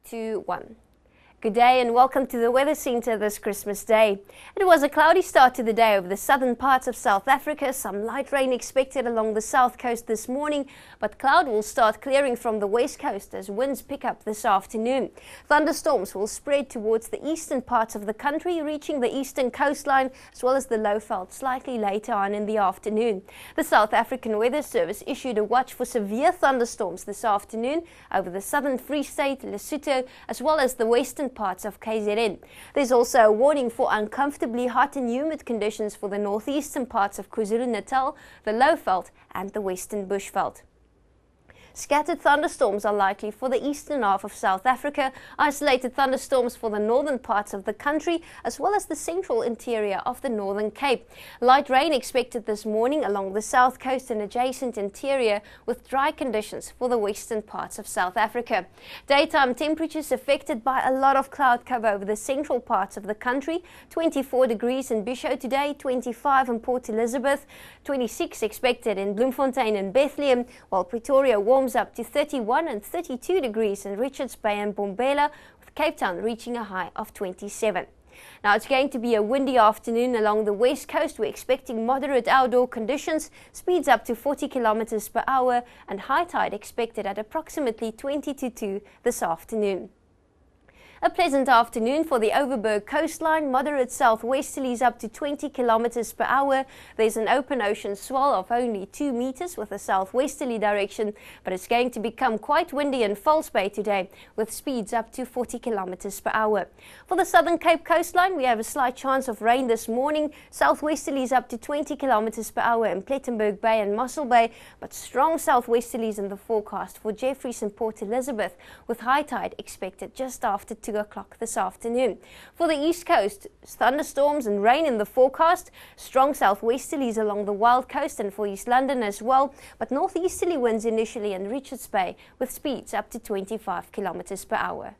2, 1. Good day and welcome to the Weather Centre this Christmas Day. It was a cloudy start to the day over the southern parts of South Africa. Some light rain expected along the south coast this morning, but cloud will start clearing from the west coast as winds pick up this afternoon. Thunderstorms will spread towards the eastern parts of the country, reaching the eastern coastline as well as the Lowveld slightly later on in the afternoon. The South African Weather Service issued a watch for severe thunderstorms this afternoon over the southern Free State, Lesotho, as well as the western parts of KZN. There's also a warning for uncomfortably hot and humid conditions for the northeastern parts of KwaZulu-Natal, the Lowveld and the Western Bushveld. Scattered thunderstorms are likely for the eastern half of South Africa, isolated thunderstorms for the northern parts of the country, as well as the central interior of the Northern Cape. Light rain expected this morning along the south coast and adjacent interior, with dry conditions for the western parts of South Africa. Daytime temperatures affected by a lot of cloud cover over the central parts of the country. 24 degrees in Bisho today, 25 in Port Elizabeth, 26 expected in Bloemfontein and Bethlehem, while Pretoria warms up to 31 and 32 degrees in Richards Bay and Bombela, with Cape Town reaching a high of 27. Now it's going to be a windy afternoon along the west coast. We're expecting moderate outdoor conditions, speeds up to 40 kilometers per hour and high tide expected at approximately 20 to 2 this afternoon. A pleasant afternoon for the Overberg coastline, moderate southwesterlies up to 20 kilometers per hour. There's an open ocean swell of only 2 meters with a southwesterly direction, but it's going to become quite windy in False Bay today with speeds up to 40 kilometers per hour. For the Southern Cape coastline, we have a slight chance of rain this morning. Southwesterlies up to 20 kilometers per hour in Plettenberg Bay and Mossel Bay, but strong southwesterlies in the forecast for Jeffreys and Port Elizabeth, with high tide expected just after 2 o'clock this afternoon. For the east coast, thunderstorms and rain in the forecast, strong southwesterlies along the Wild Coast and for East London as well, but northeasterly winds initially in Richards Bay with speeds up to 25 kilometers per hour.